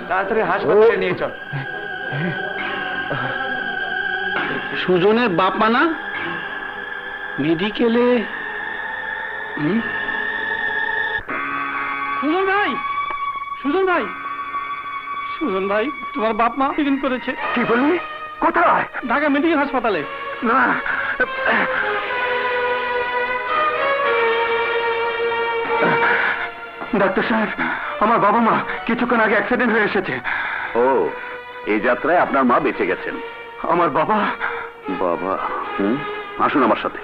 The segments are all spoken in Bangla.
তাড়াতাড়ি হাসপাতালে নিয়ে চল। সুজনের বাপ মানা মেডিকেলে। সুজন ভাই, সুজন ভাই, সুজন ভাই, তোমার বাপ মা অ্যাক্সিডেন্ট করেছে। কি বললি? কোথায়? ঢাকা মেডিকেল হাসপাতালে। না, ডাক্তার সাহেব, আমার বাবা মা কিছুক্ষণ আগে অ্যাক্সিডেন্ট হয়ে এসেছে। ও, এই যাত্রায় আপনার মা বেঁচে গেছেন। আমার বাবা? বাবা, আসুন আমার সাথে।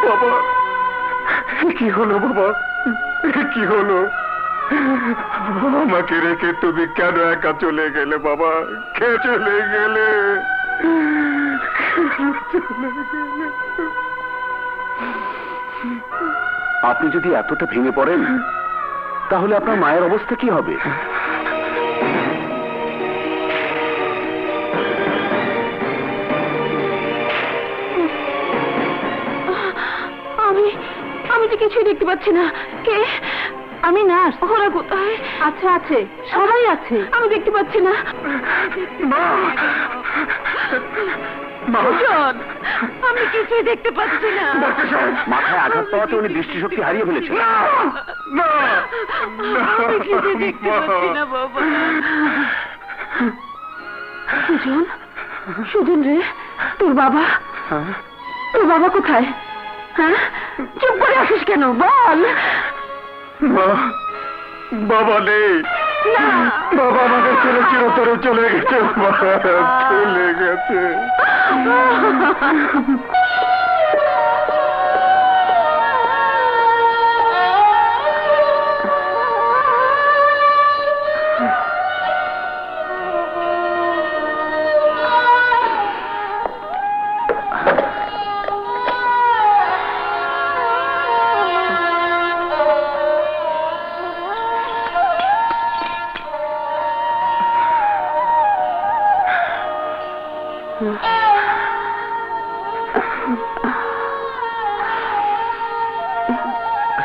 বাবা, কি হলো বাবা? কি হলো? আমাকে রেখে তুমি কেন একা চলে গেলে বাবা? কে চলে গেলে? আপনি যদি এতটা ভেঙে পড়েন তাহলে আপনার মায়ের অবস্থা কি হবে? আমি তো কিছুই দেখতে পাচ্ছি না। কে? আমি নার্স। ওরা কোথায়? আচ্ছা, আছে, সবাই আছে। আমি দেখতে পাচ্ছি না। আমি কিছুই দেখতে পাচ্ছি না। মাথায় আঘাত পাওয়াতে উনি দৃষ্টিশক্তি হারিয়ে ফেলেছেন। আমি কিছুই দেখতে পাচ্ছি না বাবা। সুজন, সুজন রে, তোর বাবা? তোর বাবা কোথায়? হ্যাঁ, চুপ করে আসিস কেন? বল। বাবা নেই। বাবা আমাকে ছেড়ে চিরতরে চলে গেছে। চলে গেছে।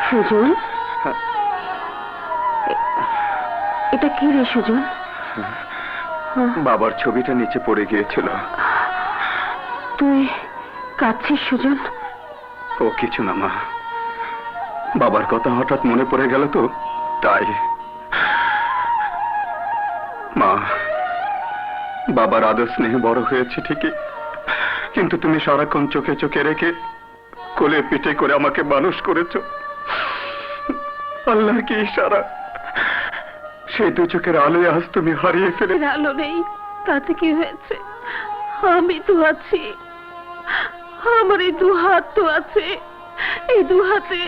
সুজন, এটা কি রে সুজন? বাবার ছবিটা নিচে পড়ে গিয়েছিল। তুই কাঁদছিস সুজন? ও কিছু না মা, বাবার কথা হঠাৎ মনে পড়ে গেল তো তাই। মা, বাবার আদর স্নেহে বড় হয়েছে ঠিকই, কিন্তু তুমি সারাক্ষণ চোখে চোখে রেখে কোলে পিঠে করে আমাকে মানুষ করেছো। আল্লাহর কি ইশারা, সেই দু চোখের আলোয় আজ তুমি হারিয়ে ফেলে। আলো নেই তাতে কি হয়েছে? আমি তো আছি, আমার এই দু হাত তো আছে। এই দু হাতে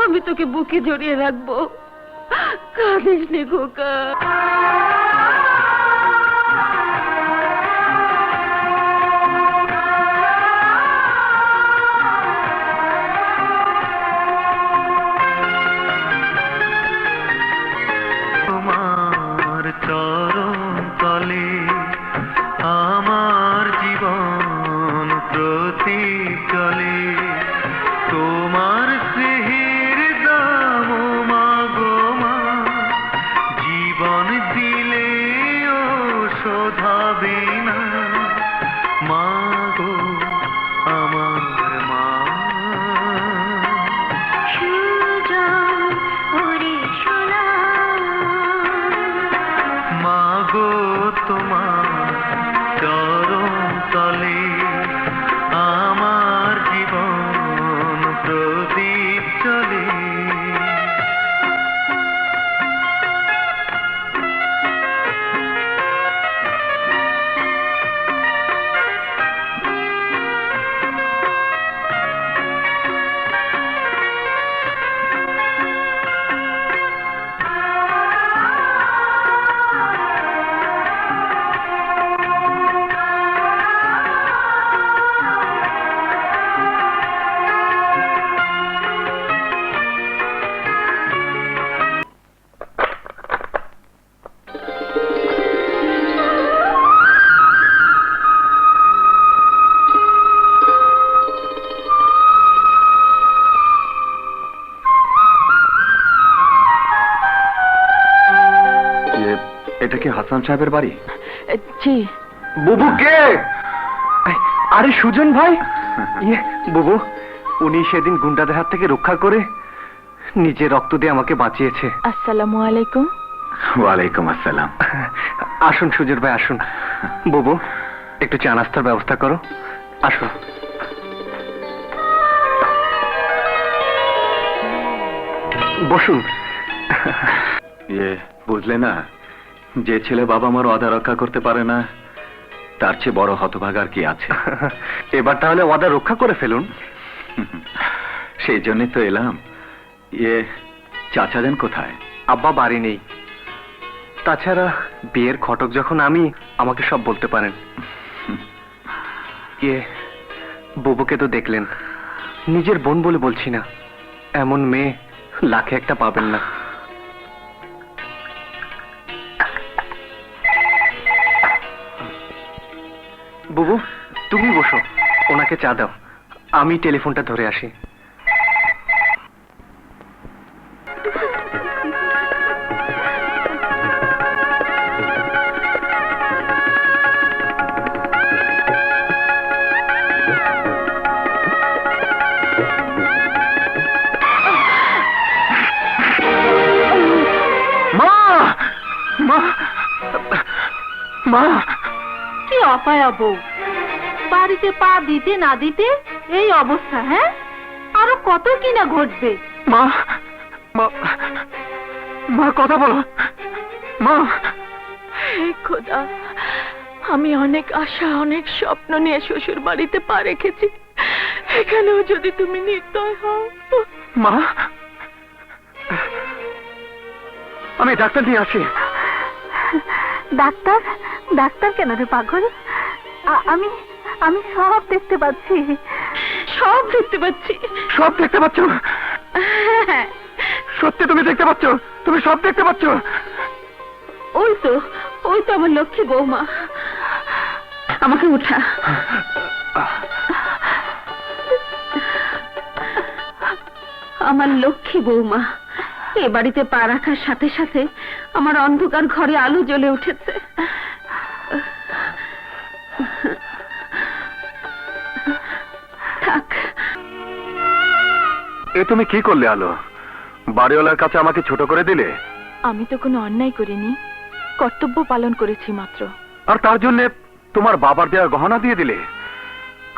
আমি তোকে বুকে জড়িয়ে রাখবো। কাঁদিস নে খোকা। চরণ তলে আমার জীবন প্রতীক চলে, তোমার স্নেহের দাম মা গো মা, জীবন দিল কি হাসান সাহেবের বাড়ি? জি। বুবু কে? আরে সুজন ভাই। ইয়ে বুবু, উনি সেদিন গুন্ডাদের হাত থেকে রক্ষা করে নিজে রক্ত দিয়ে আমাকে বাঁচিয়েছে। আসসালামু আলাইকুম। ওয়ালাইকুম আসসালাম। আসুন সুজন ভাই আসুন। বুবু, একটু চা নাস্তার ব্যবস্থা করো। আসুন। বসুন। বুঝলে না, যে ছেলে বাবা মার ওয়াদা রক্ষা করতে পারে না, তার চেয়ে বড় হতভাগা আর কি আছে? এবার তাহলে ওয়াদা রক্ষা করে ফেলুন। সেই জন্যই তো এলাম। চাচা যান কোথায়? আব্বা বাড়ি নেই। তাছাড়া বিয়ের ঘটক যখন আমি, আমাকে সব বলতে পারেন। বুবুকে তো দেখলেন, নিজের বোন বলে বলছি না, এমন মেয়ে লাখে একটা পাবেন না। বুবু, তুমি বসো, ওনাকে চা দাও, আমি টেলিফোনটা ধরে আসি। মা, কি অপায়া বউ, বাড়িতে পা দিতে না দিতে এই অবস্থা। হ্যাঁ, আরো কত কিনা ঘটবে। মা, মা, মা কথা বলো। মা, হে খোদা, আমি অনেক আশা অনেক স্বপ্ন নিয়ে শ্বশুর বাড়িতে পা রেখেছি, এখানেও যদি তুমি নির্দয় হও। মা, আমি ডাক্তার নিয়ে আসি। ডাক্তার? ডাক্তার কেন রে পাগল? আমি আমি সব দেখতে পাচ্ছি, সব দেখতে পাচ্ছি। সব দেখতে পাচ্ছ? হ্যাঁ, সত্যি তুমি দেখতে পাচ্ছ? তুমি সব দেখতে পাচ্ছ? ওই তো আমার লক্ষ্মী বৌমা। আমাকে উঠা। আমার লক্ষ্মী বৌমা, এ বাড়িতে পা রাখার সাথে সাথে আমার অন্ধকার ঘরে আলো জ্বলে উঠেছে। থাক। এ তুমি কি করলে আলো? বাড়িওয়ালার কাছে আমাকে ছোট করে দিলে। আমি তো কোনো অন্যায় করিনি, কর্তব্য পালন করেছি মাত্র। আর তার জন্য তোমার বাবার দেওয়া গহনা দিয়ে দিলে।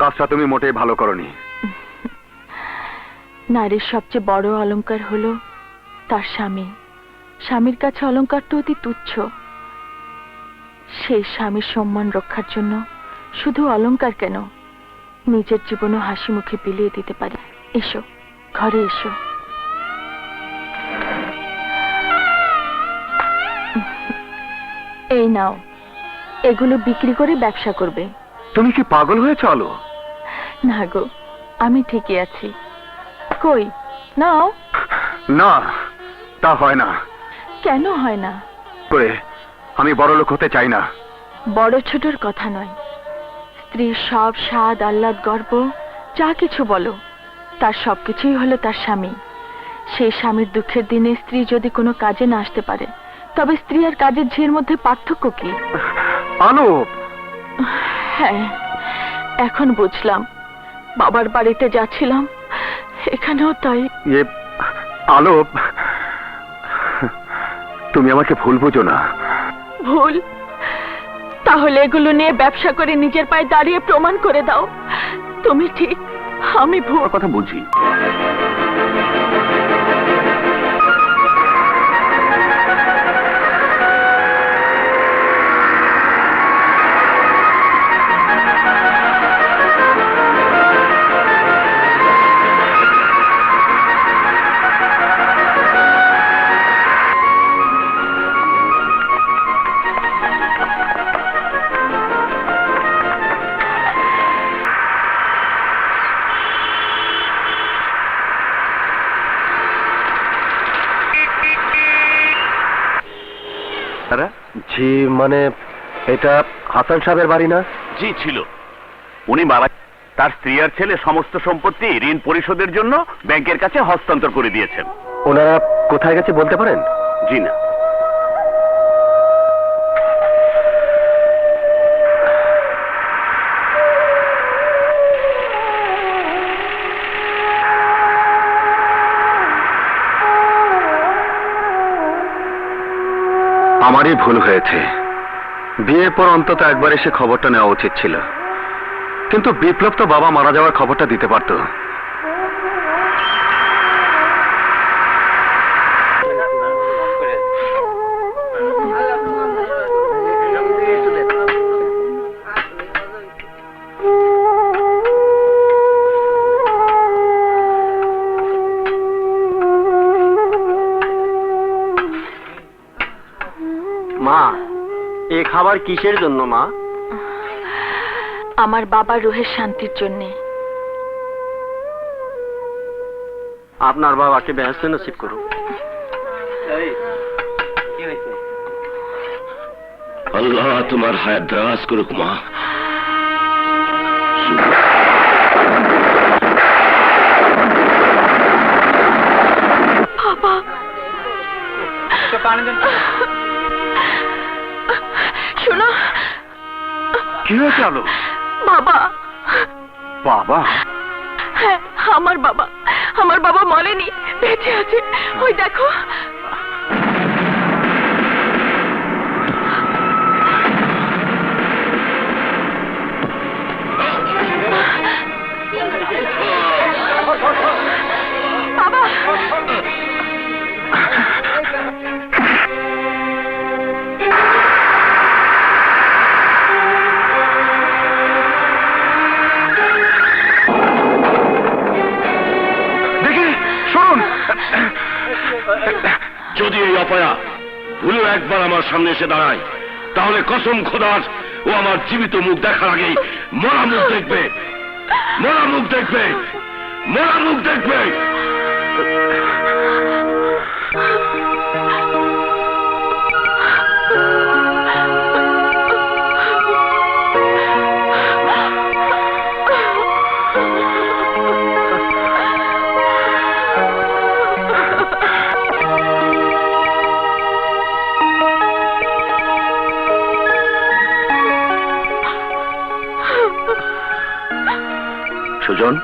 কাজটা তুমি মোটেই ভালো করনি। নারীর সবচেয়ে বড় অলংকার হলো তার স্বামী। স্বামীর কাছে অলংকার তো অতি তুচ্ছ। সেই স্বামীর সম্মান রক্ষার জন্য শুধু অলংকার কেন, নিজের জীবনও হাসি মুখে বিলিয়ে দিতে পারি। এসো, ঘরে এসো। এই নাও, এগুলো বিক্রি করে ব্যবসা করবে। তুমি কি পাগল হয়েছ আলো? না গো, আমি ঠিকই আছি। কই নাও। না, তা হয় না। কেন হয় না? করে আমি বড় লোক হতে চাই না। বড় ছোটর কথা নয়, স্ত্রীর সব স্বাদ আহ্লাদ গর্ব যা কিছু বলো, তার সবকিছুই হলো তার স্বামী। সেই স্বামীর দুঃখের দিনে স্ত্রী যদি কোনো কাজে না আসতে পারে, তবে স্ত্রী আর কাজের ঝির মধ্যে পার্থক্য কি? আলো, হ্যাঁ, এখন বুঝলাম। বাবার বাড়িতে যাচ্ছিলাম, এখানেও তাই। আলো, তুমি আমাকে ভুল বুঝো না। ভুল? তাহলে এগুলো নিয়ে ব্যবসা করে নিজের পায়ে দাঁড়িয়ে প্রমাণ করে দাও তুমি ঠিক, আমি ভুল। কথা বুঝি। জি, মানে এটা হাসান সাহেবের বাড়ি না? জি ছিল। উনি মারা, তার স্ত্রী আর ছেলে সমস্ত সম্পত্তি ঋণ পরিশোধের জন্য ব্যাংকের কাছে হস্তান্তর করে দিয়েছেন। ওনারা কোথায় গেছে বলতে পারেন? জি না। আমারই ভুল হয়েছে। বিয়ের পর অন্তত একবার এসে খবরটা নেওয়া উচিত ছিল। কিন্তু বিপ্লব তো বাবা মারা যাওয়ার খবরটা দিতে পারতো। মা, এ খাবার কিসের জন্য মা? আমার বাবার রুহের শান্তির জন্যে। আপনার বাবাকে বেহেশত নসিব করুন। আল্লাহ তোমার হায়াত দারাজ করুক মা। বাবা, শোনো। কি হয়েছে আলো? বাবা। বাবা? হ্যাঁ, আমার বাবা। আমার বাবা মরেনি, বেঁচে আছে। ওই দেখো। বাবা। দেখি, শুনুন। যদি এই অপয়া ভুলেও একবার আমার সামনে এসে দাঁড়ায়, তাহলে কসম খোদার ও আমার জীবিত মুখ দেখার আগেই মরা মুখ দেখবে। মরা মুখ দেখবে। মরা মুখ দেখবে। সুজন,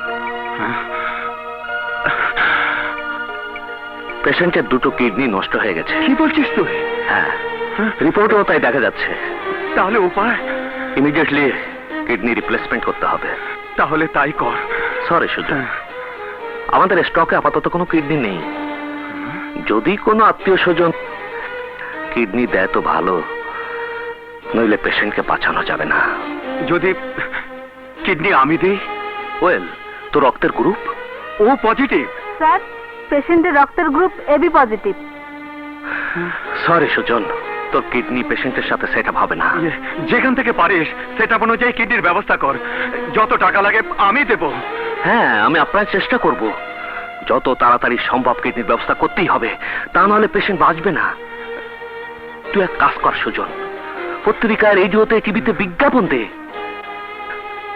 পেশেন্টের দুটো কিডনি নষ্ট হয়ে গেছে। কি বলছিস তুই? হ্যাঁ, রিপোর্টও তাই দেখা যাচ্ছে। তাহলে উপায়? ইমিডিয়েটলি কিডনি রিপ্লেসমেন্ট করতে হবে। তাহলে তাই কর। সরি সুজন, আমাদের স্টকে আপাতত কোনো কিডনি নেই। যদি কোনো আত্মীয় স্বজন কিডনি দেয় তো ভালো, নইলে পেশেন্টকে বাঁচানো যাবে না। যদি কিডনি আমি দিই? ওয়েল, তো রক্তের গ্রুপ? ও পজিটিভ। স্যার, পেশেন্টের রক্তের group AB positive. Sorry Sujan, তোর কিডনি পেশেন্টের সাথে সেট আপ হবে না। যেখান থেকে পারিস সেটা অনুযায়ী কিডনির ব্যবস্থা কর। যত টাকা লাগে আমি দেব। হ্যাঁ, আমি আপনার চেষ্টা করব। যত তাড়াতাড়ি সম্ভব কিডনির ব্যবস্থা করতেই হবে, তা নাহলে পেশেন্ট বাঁচবে না। তুই এক কাজ কর সুজন, পত্রিকায়, রেডিওতে, টিভিতে বিজ্ঞাপন দে।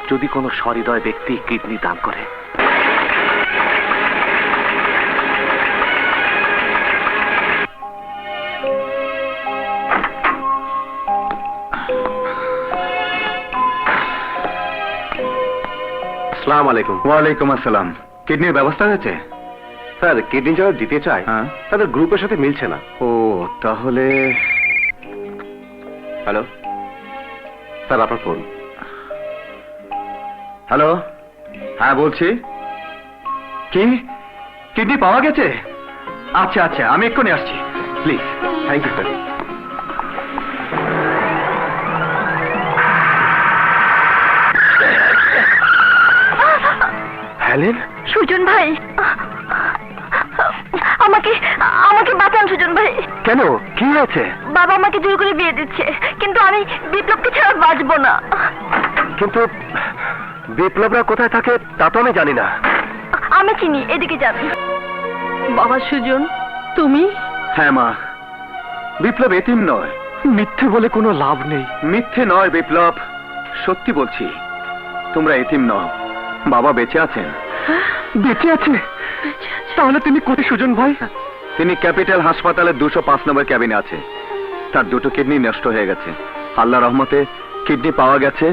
যদি কোনো সহৃদয় ব্যক্তি কিডনি দান করে, আসসালামু আলাইকুম। ওয়ালাইকুম আসসালাম। কিডনির ব্যবস্থা হয়েছে? স্যার, কিডনি যারা দিতে চায় তাদের গ্রুপের সাথে মিলছে না। ও, তাহলে হ্যালো স্যার, আপনার ফোন। হ্যালো, হ্যাঁ বলছি। কি কিডনি পাওয়া গেছে? আচ্ছা আচ্ছা, আমি এক্ষুনি আসছি। Please. Thank you sir. Helen? Sujan ভাই, আমাকে আমাকে বাঁচান সুজন ভাই। কেন, কি হয়েছে? বাবা আমাকে জোর করে বিয়ে দিচ্ছে, কিন্তু আমি বিপ্লবকে ছাড়া বাঁচবো না। কিন্তু বিপ্লবরা কোথায় থাকে তা তো আমি জানি না। আমি চিনি, এদিকে যান। বাবা সুজন, তুমি? হ্যাঁ মা, বিপ্লব এতিম নয়। মিথ্যে বলে কোনো লাভ নেই। মিথ্যে নয় বিপ্লব, সত্যি বলছি। তোমরা এতিম নও, বাবা বেঁচে আছেন। বেঁচে আছে? তাহলে তিনি কোথায় সুজন ভাই? তিনি ক্যাপিটাল হাসপাতালের 205 নম্বর ক্যাবিনে আছে। তার দুটো কিডনি নষ্ট হয়ে গেছে। আল্লাহ রহমতে কিডনি পাওয়া গেছে,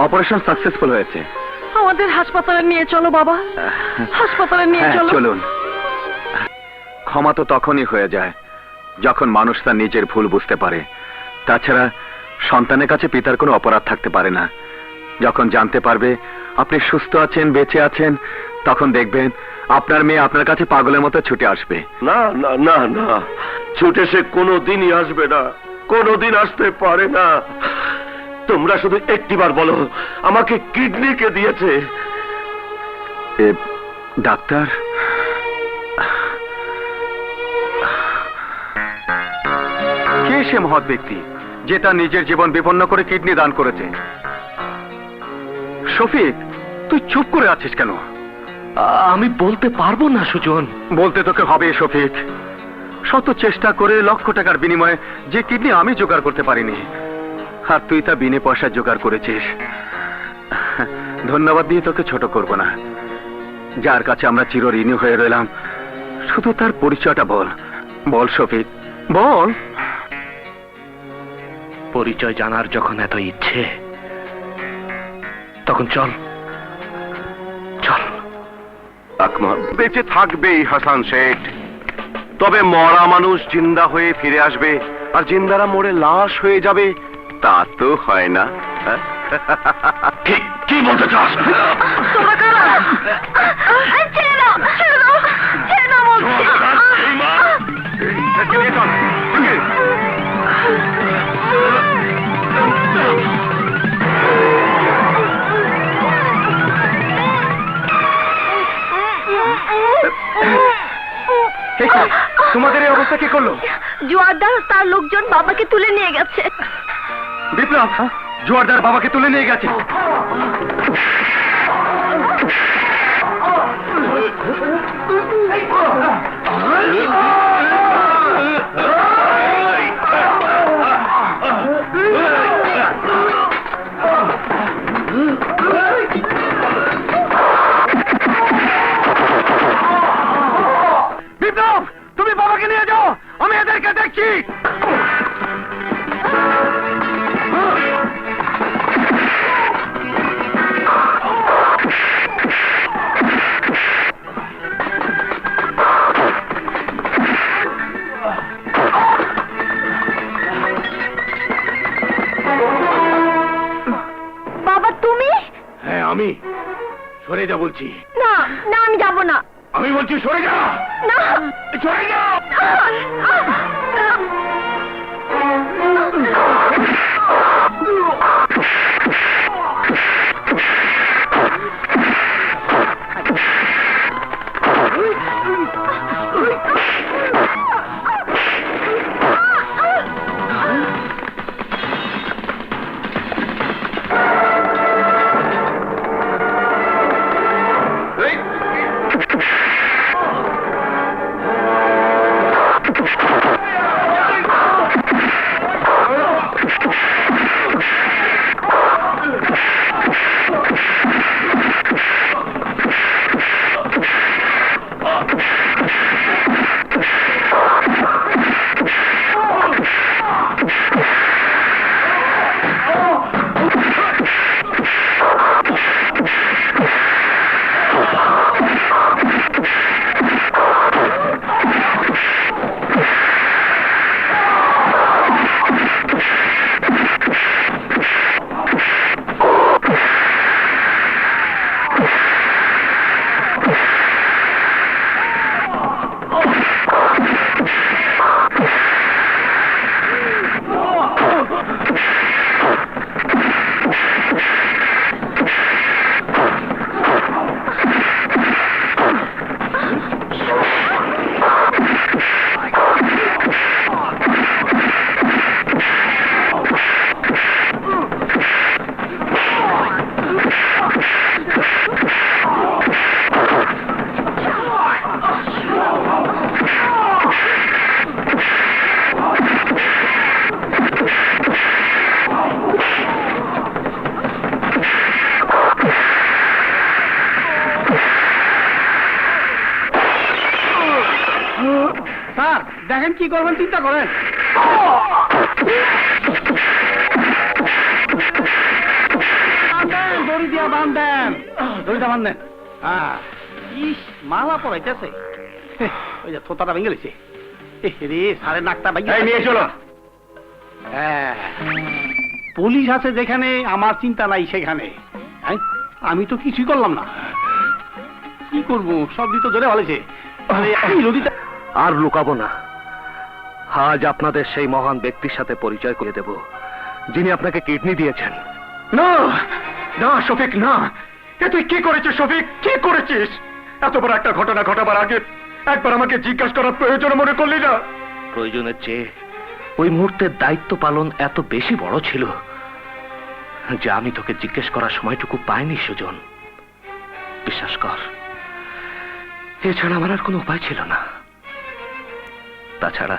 অপারেশন সাকসেসফুল হয়েছে। আমাদের হাসপাতালে নিয়ে চলো বাবা, হাসপাতালে নিয়ে হ্যাঁ, চলো। চলুন। ক্ষমা তো তখনই হয়ে যায় যখন মানুষ তার নিজের ভুল বুঝতে পারে। তাছাড়া সন্তানের কাছে পিতার কোনো অপরাধ থাকতে পারে না। যখন জানতে পারবে আপনি সুস্থ আছেন, বেঁচে আছেন, তখন দেখবেন আপনার মেয়ে আপনার কাছে পাগলের মতো ছুটে আসবে। না না না না, ছুটে সে কোনোদিনই আসবে না, কোনোদিন আসতে পারে না। তোমরা শুধু একটিবার বলো, আমাকে কিডনি কে দিয়েছে? ডাক্তার, কে সে মহৎ ব্যক্তি যে তার নিজের জীবন বিপন্ন করে কিডনি দান করেছে? শফিক, তুই চুপ করে আছিস কেন? আমি বলতে পারবো না সুজন। বলতে তোকে হবে শফিক। শত চেষ্টা করে লক্ষ টাকার বিনিময়ে যে কিডনি আমি জোগাড় করতে পারিনি, আর তুই তা বিনে পয়সা জোগাড় করেছিস। ধন্যবাদ দিয়ে তোকে ছোট করব না। যার কাছে আমরা চিরঋণী হয়ে রইলাম, শুধু তার পরিচয়টা বল। বল শফিক, বল। পরিচয় জানার যখন এত ইচ্ছে, তখন চল চল। আকমা বেঁচে থাকবেই হাসান শেঠ, তবে মরা মানুষ জিন্দা হয়ে ফিরে আসবে, আর জিন্দারা মরে লাশ হয়ে যাবে, তা তো হয় না। কি বলতে চাস? তোমরা কারা? ছেড়ে দাও, ছেড়ে দাও, ছেড়ে দাও বলছি। তোমাদের এই অবস্থা কি করলো? জোয়ারদার তার লোকজন বাবাকে তুলে নিয়ে গেছে। বিপ্লব, জোয়ারদার বাবাকে তুলে নিয়ে গেছে। বিপ্লব, তুমি বাবাকে নিয়ে যাও, আমি এদেরকে দেখছি। বাবা তুমি? হ্যাঁ আমি। সরে যা বলছি। না না, আমি যাব না। আমি বলছি সরে যা, না, সরে যা। স্যার দেখেন কি করবেন, চিন্তা করেন। দড়ি দিয়া বান্ধেন, দড়িটা বান্ধেন। হ্যাঁ, ইস মালা পড়াইতেছে। ওই যে থোতাটা ভেঙে গেছে। রে সারে নাকটা ভাই এই নিয়ে চলো। হ্যাঁ, পুলিশ আছে যেখানে আমার চিন্তা নাই সেখানে। হ্যাঁ, আমি তো কিছুই করলাম না। কি করবো, সব দিত ধরে ভালেছে। এই নদীটা আর লুকাবো না, আজ আপনাদের সেই মহান ব্যক্তির সাথে পরিচয় করে দেব যিনি আপনাকে কিডনি দিয়েছেন। না না শফিক, না, এ তুই কি করেছিস শফিক, কি করেছিস? এত বড় একটা ঘটনা ঘটাবার আগে একবার আমাকে জিজ্ঞাসা করার প্রয়োজন মনে করলি না? প্রয়োজনের চেয়ে ওই মুহূর্তের দায়িত্ব পালন এত বেশি বড় ছিল যে আমি তোকে জিজ্ঞেস করার সময়টুকু পাইনি সুজন। বিশ্বাস কর, এছাড়া আমার আর কোনো উপায় ছিল না। তাছাড়া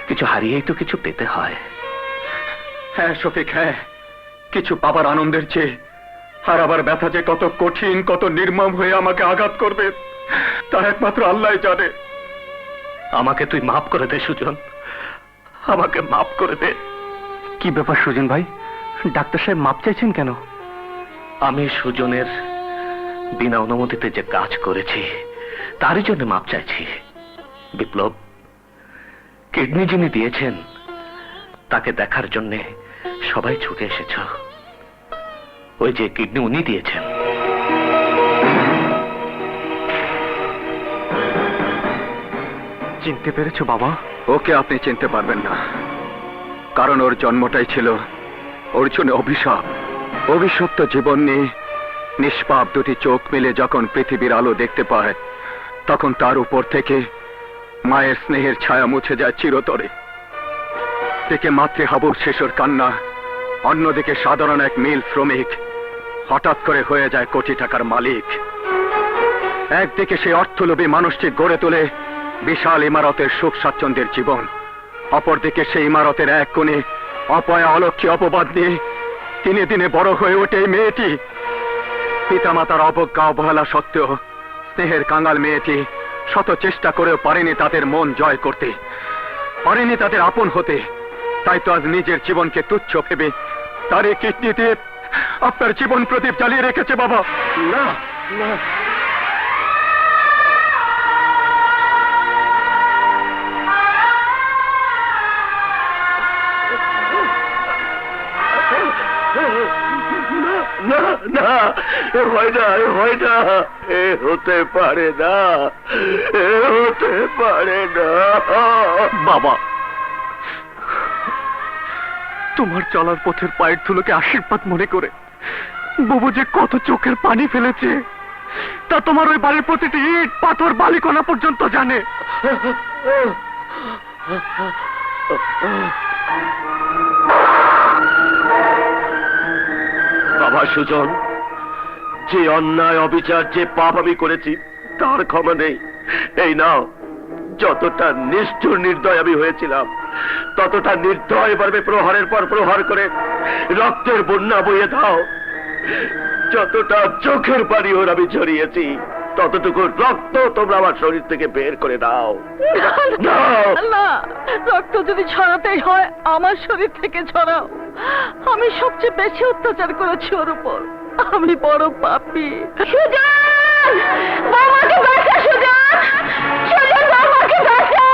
কিছু হারিয়েই তো কিছু পেতে হয়। হ্যাঁ শফিক, হ্যাঁ, কিছু পাবার আনন্দের চেয়ে আর আবার ব্যথা যে কত কঠিন, কত নির্মম হয়ে আমাকে আঘাত করবে তা একমাত্র আল্লাহ জানে। আমাকে তুই মাফ করে দে সুজন, আমাকে মাফ করে দে। কি ব্যাপার সুজন ভাই, ডাক্তার সাহেব মাপ চাইছেন কেন? আমি সুজনের বিনা অনুমতিতে যে কাজ করেছি তারই জন্য মাপ চাইছি। বিপ্লব, কিডনি যিনি দিয়েছেন তাকে দেখার জন্য সবাই ছুটে এসেছ। ওই যে কিডনি উনি দিয়েছেন। চিনতে পেরেছো বাবা? ওকে আপনি চিনতে পারবেন না, কারণ ওর জন্মটাই ছিল ওর জন্য অভিশাপ। অভিশপ্ত জীবন নিয়ে নিষ্পাপ দুটি চোখ মিলে যখন পৃথিবীর আলো দেখতে পায়, তখন তার উপর থেকে মায়ের স্নেহের ছায়া মুছে যায় চিরতরে। থেকে মাতৃহাবুর শিশুর কান্না, অন্যদিকে সাধারণ এক মিল শ্রমিক হঠাৎ করে হয়ে যায় কোটি টাকার মালিক। একদিকে সেই অর্থলোভী মানুষটি গড়ে তোলে বিশাল ইমারতের সুখ স্বাচ্ছন্দ্যের জীবন, অপরদিকে সেই ইমারতের এক কোণে অপয়া অলক্ষ্যে অপবাদ নিয়ে দিনে দিনে বড় হয়ে ওঠে এই মেয়েটি। পিতামাতার অবজ্ঞা অবহেলা সত্ত্বেও স্নেহের কাঙাল মেয়েটি শত চেষ্টা করেও পারেনি তাদের মন জয় করতে, পারেনি তাদের আপন হতে। তাই তো আজ নিজের জীবনকে তুচ্ছ ভেবে তার এই কিডনি দিয়ে আপনার জীবন প্রদীপ জ্বালিয়ে রেখেছে বাবা। না না, না না, এ হয় না, এ হয় না, এ হতে পারে না, এ হতে পারে না। বাবা, তোমার চলার পথের পায়ের ধুলোকে আশীর্বাদ মনে করে বুবু যে কত চোখের পানি ফেলেছে তা তোমার ওই বাড়ির প্রতিটি ইট পাথর বালিকণা পর্যন্ত জানে। বাবা সুজন, যে অন্যায় অবিচার, যে পাপ আমি করেছি তার ক্ষমা নেই। এই নাও, যতটা নিষ্ঠুর নির্দয় আমি হয়েছিলাম ততটা নির্দয় ভাবে প্রহারের পর প্রহার করে রক্তের বন্যা বইয়ে দাও। যতটা চোখের পানি ওর আমি ঝরিয়েছি ততটুকু রক্ত তোমরা আমার শরীর থেকে বের করে দাও। দাও। না, রক্ত যদি ছড়াতেই হয় আমার শরীর থেকে ছড়াও। আমি সবচেয়ে বেশি অত্যাচার করেছি ওর উপর, আমি বড় পাপী। সুজান, বৌমাকে বাঁচা, সুজান, সুজান, বৌমাকে বাঁচা।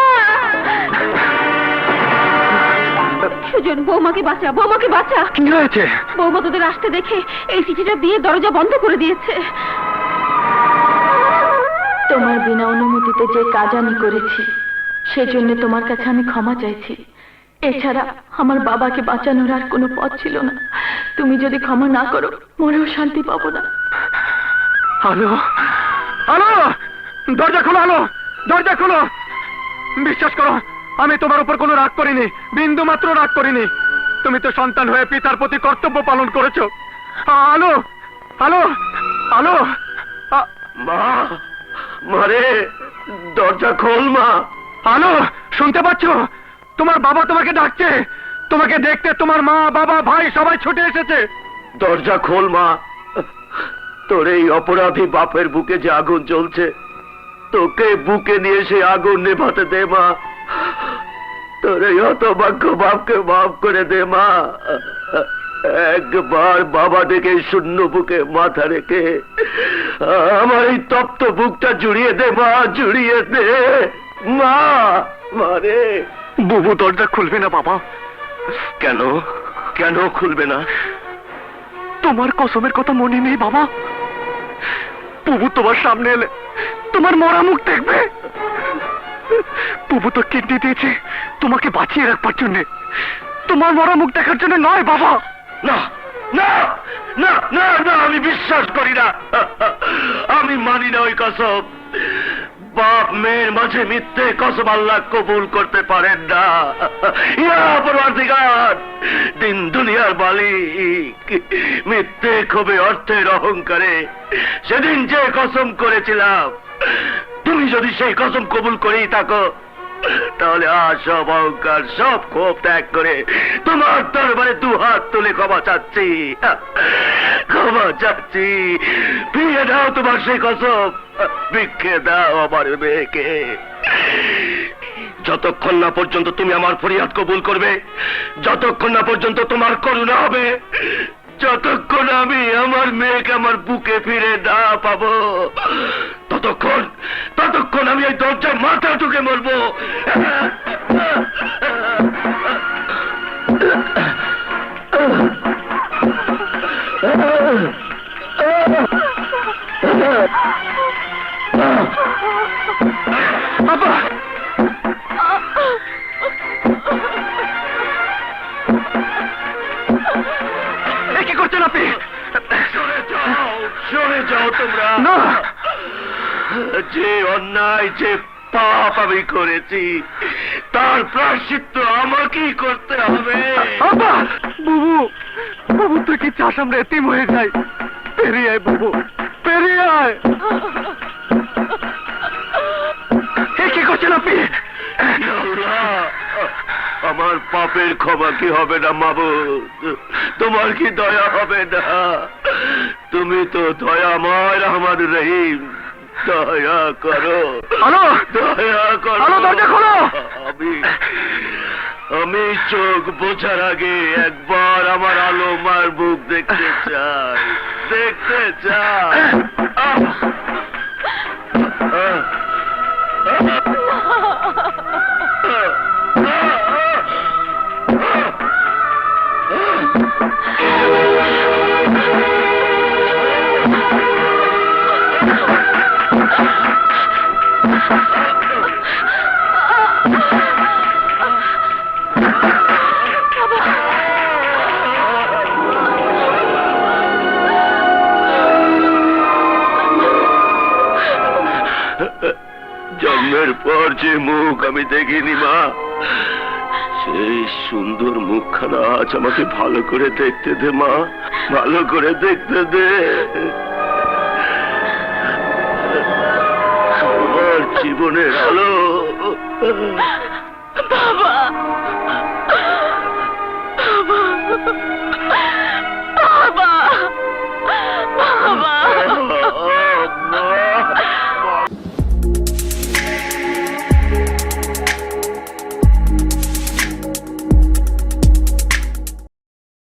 সুজন, বৌমাকে বাঁচা, বৌমাকে বাঁচা। কি হয়েছে? বৌমা তোদের আসতে দেখে এই চিঠিটা দিয়ে দরজা বন্ধ করে দিয়েছে। তোমার বিনা অনুমতিতে যে কাজ আমি করেছি সেজন্য তোমার কাছে আমি ক্ষমা চাইছি। এছাড়া আমার বাবাকে বাঁচানোর আর কোনো পথ ছিল না। তুমি যদি ক্ষমা না করো মনেও শান্তি পাবো না। আলো, আলো, দরজা খোলো, আলো, দরজা খোলো। বিশ্বাস করো, আমি তোমার উপর কোনো রাগ করিনি, বিন্দু মাত্র রাগ করিনি। তুমি তো সন্তান হয়ে পিতার প্রতি কর্তব্য পালন করেছো। আলো, আলো, আলো, মা, মারে, দরজা খোল মা। আলো, শুনতে পাচ্ছ? তোমার বাবা তোমাকে ডাকছে। তোমাকে দেখতে তোমার মা, বাবা, ভাই সবাই ছুটে এসেছে। দরজা খোল মা। তোর এই অপরাধী বাপের বুকে যে আগুন জ্বলছে, তোকে বুকে নিয়ে সে আগুন নেভাতে দে মা। তোর এই হতভাগ্য বাপকে মাফ করে দে মা। একবার বাবা ডেকে শূন্য বুকে মাথা রেখে আমার এই তপ্ত বুকটা জুড়িয়ে দে মা, জুড়িয়ে দে। মা, মারে। বুবু দরজা খুলবে না বাবা। কেন? কেন খুলবে না? তোমার কসমের কথা মনে নেই বাবা? বুবু তোমার সামনে এলে তোমার মরা মুখ দেখবে। বুবু তো কিডনি দিয়েছে তোমাকে বাঁচিয়ে রাখবার জন্য, তোমার মরা মুখ দেখার জন্য নয় বাবা। না না না না না, আমি বিশ্বাস করি না, আমি মানি না ওই কসম। বাপ মেয়ের মাঝে মিথ্যে কসম আল্লাহ কবুল করতে পারেন না। ইয়া পরওয়ারদিগার, দিন দুনিয়ার মালিক, মিথ্যে ক্ষোভে অর্থের অহংকারে সেদিন যে কসম করেছিলাম, তুমি যদি সেই কসম কবুল করেই থাকো, তাহলে আজ সব অহংকার সব ক্ষোভ ত্যাগ করে তোমার দরবারে দু হাত তুলে ক্ষমা চাচ্ছি, ক্ষমা চাচ্ছি। ফিরে দাও তোমার সেই কসম, ভিক্ষে দাও আমার মেয়েকে। যতক্ষণ না পর্যন্ত তুমি আমার ফরিয়াদ কবুল করবে, যতক্ষণ না পর্যন্ত তোমার করুণা হবে, যতক্ষণ আমি আমার মেয়েকে আমার বুকে ফিরে না পাবো, ততক্ষণ আমি এই দরজায় মাথা ঢুকে মরবো। কি করছেন আপনি? সরে যাও তোমরা। না, যে অন্যায় যে পাপ আমি করেছি তার প্রায়শ্চিত্ত আমাকেই করতে হবে। আব্বা, বুবু, বুবু তুই কি চাস আমরা এতিম হয়ে যাই? পেরিয়ে আয় বুবু, পেরিয়ে আয়। কি করছেন আপনি? আল্লাহ, আমার পাপের ক্ষমা কি হবে না মাবুদ? তোমার কি দয়া হবে না? তুমি তো দয়াময় রহমান রহিম, দয়া করো। হ্যালো, দয়া করো। হ্যালো, দরজা খোলো। আমি চোখ বোঝার আগে একবার আমার আলো মার মুখ দেখতে চাই, দেখতে চাই। জন্মের পর যে মুখ আমি দেখিনি মা, সেই সুন্দর মুখখানা আজ আমাকে ভালো করে দেখতে দে মা, ভালো করে দেখতে দে। আমার জীবনের আলো। বাবা,